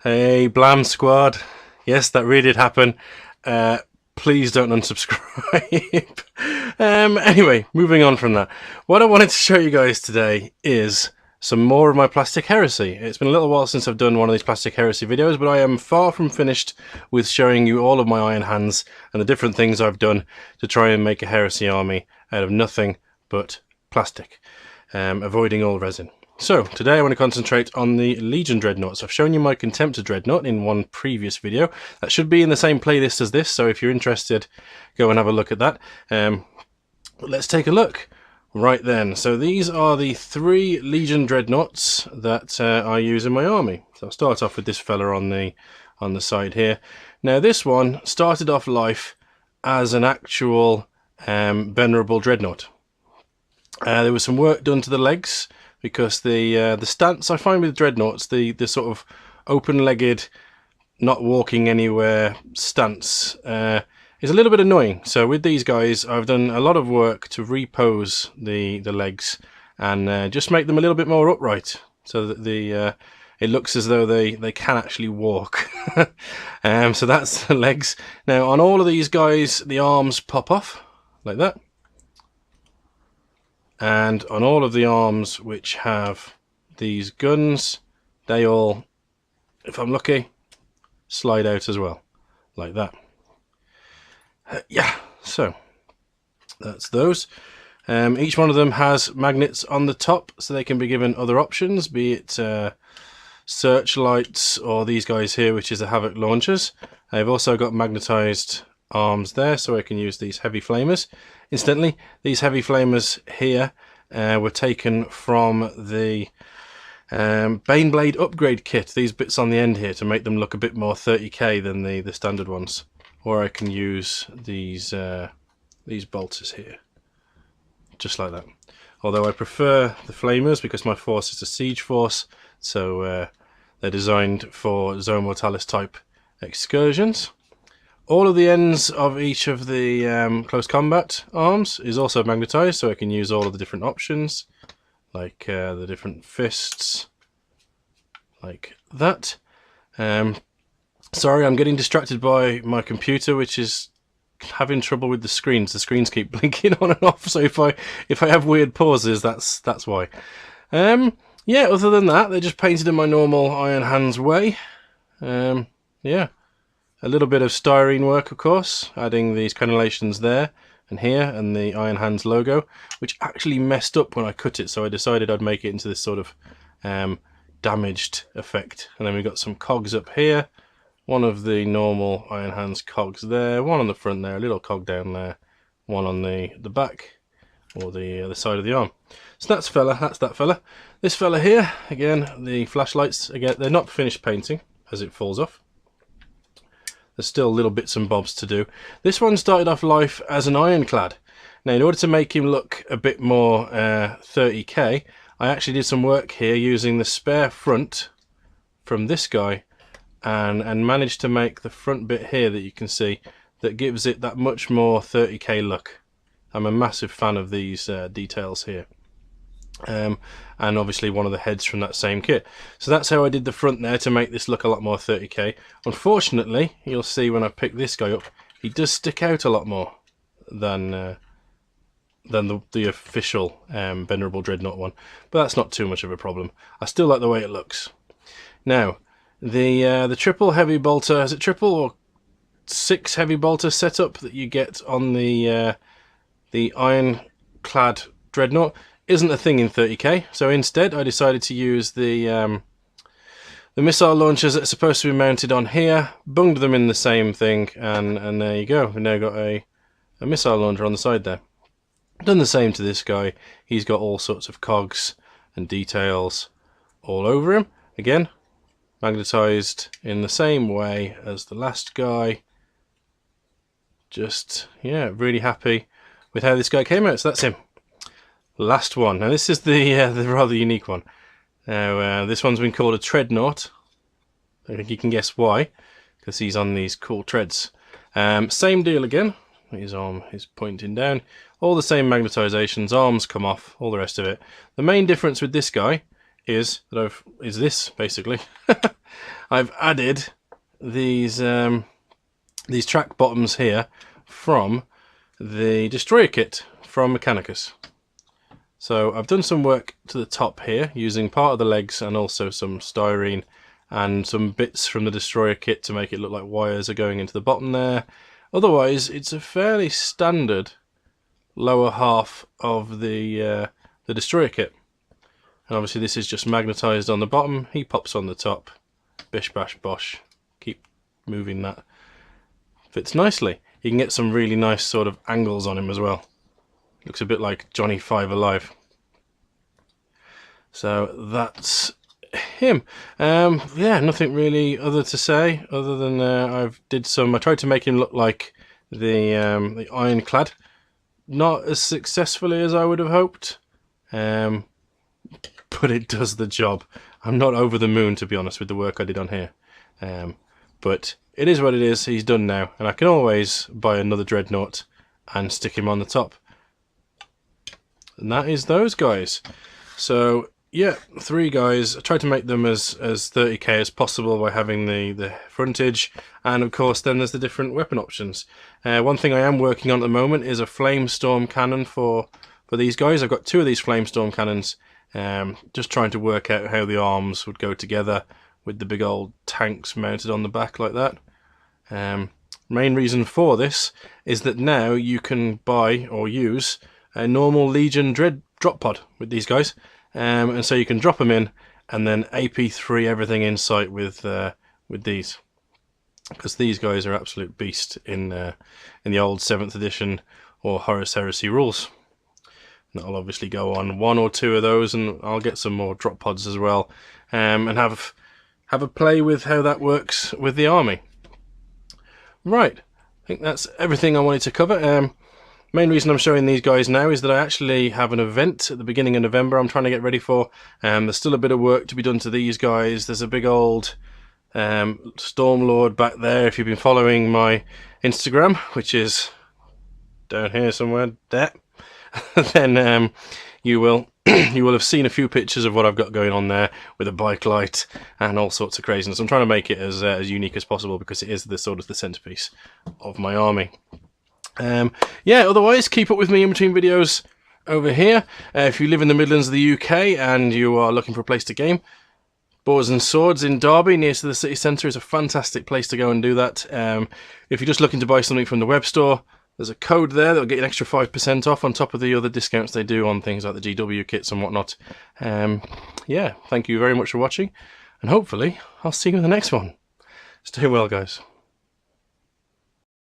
Hey, Blam Squad. Yes, that really did happen. Please don't unsubscribe. Anyway, moving on from that. What I wanted to show you guys today is some more of my Plastic Heresy. It's been a little while since I've done one of these Plastic Heresy videos, but I am far from finished with showing you all of my iron hands and the different things I've done to try and make a Heresy army out of nothing but plastic, avoiding all resin. So, today I want to concentrate on the Legion Dreadnoughts. I've shown you my Contemptor Dreadnought in one previous video. That should be in the same playlist as this, so if you're interested, go and have a look at that. Let's take a look. Right then, so these are the 3 Legion Dreadnoughts that I use in my army. So I'll start off with this fella on the side here. Now this one started off life as an actual venerable Dreadnought. There was some work done to the legs, because the stance I find with Dreadnoughts, the sort of open-legged, not walking anywhere stance is a little bit annoying. So with these guys, I've done a lot of work to repose the legs and just make them a little bit more upright, so that it looks as though they can actually walk. So that's the legs. Now on all of these guys, the arms pop off like that. And on all of the arms which have these guns, they all, if I'm lucky, slide out as well, like that. Yeah, so that's those. Each one of them has magnets on the top, so they can be given other options, be it searchlights or these guys here, which is the Havoc launchers. I've also got magnetized arms there, so I can use these heavy flamers. Incidentally, these heavy flamers here were taken from the Baneblade upgrade kit, these bits on the end here, to make them look a bit more 30k than the standard ones. Or I can use these bolters here, just like that. Although I prefer the flamers because my force is a siege force, so they're designed for Zone Mortalis type excursions. All of the ends of each of the close combat arms is also magnetized, so I can use all of the different options, like the different fists, like that. Sorry, I'm getting distracted by my computer, which is having trouble with the screens. The screens keep blinking on and off, so if I have weird pauses, that's why. Yeah, other than that, they're just painted in my normal Iron Hands way. Yeah. A little bit of styrene work, of course, adding these crenellations there and here, and the Iron Hands logo, which actually messed up when I cut it, so I decided I'd make it into this sort of damaged effect. And then we've got some cogs up here, one of the normal Iron Hands cogs there, one on the front there, a little cog down there, one on the back, or the other side of the arm. So that's that fella. This fella here, again, the flashlights, again, they're not finished painting, as it falls off. There's still little bits and bobs to do. This one started off life as an ironclad. Now, in order to make him look a bit more 30k, I actually did some work here using the spare front from this guy and managed to make the front bit here that you can see that gives it that much more 30k look. I'm a massive fan of these details here. And obviously one of the heads from that same kit. So that's how I did the front there to make this look a lot more 30k. Unfortunately, you'll see when I pick this guy up, he does stick out a lot more than the official Venerable Dreadnought one. But that's not too much of a problem. I still like the way it looks. Now, the triple heavy bolter, is it triple or 6 heavy bolter setup that you get on the ironclad Dreadnought isn't a thing in 30k, so instead I decided to use the missile launchers that are supposed to be mounted on here, bunged them in the same thing, and there you go. We've now got a missile launcher on the side there. Done the same to this guy. He's got all sorts of cogs and details all over him. Again, magnetized in the same way as the last guy. Just, yeah, really happy with how this guy came out, so that's him. Last one. Now this is the rather unique one. Now this one's been called a Dreadnought. I think you can guess why, because he's on these cool treads. Same deal again. His arm is pointing down. All the same magnetizations, arms come off, all the rest of it. The main difference with this guy is that is this basically. I've added these track bottoms here from the destroyer kit from Mechanicus. So I've done some work to the top here using part of the legs and also some styrene and some bits from the destroyer kit to make it look like wires are going into the bottom there. Otherwise, it's a fairly standard lower half of the destroyer kit. And obviously this is just magnetized on the bottom, he pops on the top, bish bash bosh, keep moving that. Fits nicely. You can get some really nice sort of angles on him as well. Looks a bit like Johnny Five Alive. So that's him. Yeah, nothing really other to say other than I tried to make him look like the Ironclad. Not as successfully as I would have hoped, but it does the job. I'm not over the moon, to be honest, with the work I did on here. But it is what it is. He's done now, and I can always buy another Dreadnought and stick him on the top. And that is those guys. So yeah, 3 guys. I tried to make them as 30k as possible by having the frontage, and of course then there's the different weapon options. One thing I am working on at the moment is a Flamestorm cannon for these guys. I've got 2 of these Flamestorm cannons. Just trying to work out how the arms would go together with the big old tanks mounted on the back like that. Main reason for this is that now you can buy or use a normal Legion drop pod with these guys, and so you can drop them in and then AP3 everything in sight with these, because these guys are absolute beast in the old 7th edition or Horus Heresy rules. And I'll obviously go on 1 or 2 of those, and I'll get some more drop pods as well, and have a play with how that works with the army. Right, I think that's everything I wanted to cover. Main reason I'm showing these guys now is that I actually have an event at the beginning of November I'm trying to get ready for. There's still a bit of work to be done to these guys. There's a big old Stormlord back there if you've been following my Instagram, which is down here somewhere, there. Then you will have seen a few pictures of what I've got going on there with a bike light and all sorts of craziness. I'm trying to make it as unique as possible because it is the sort of the centerpiece of my army. Yeah, otherwise keep up with me in between videos over here. If you live in the Midlands of the UK and you are looking for a place to game, Boars and Swords in Derby near to the city centre is a fantastic place to go and do that. If you're just looking to buy something from the web store, there's a code there that'll get you an extra 5% off on top of the other discounts they do on things like the GW kits and whatnot. Yeah, thank you very much for watching, and hopefully I'll see you in the next one. Stay well, guys.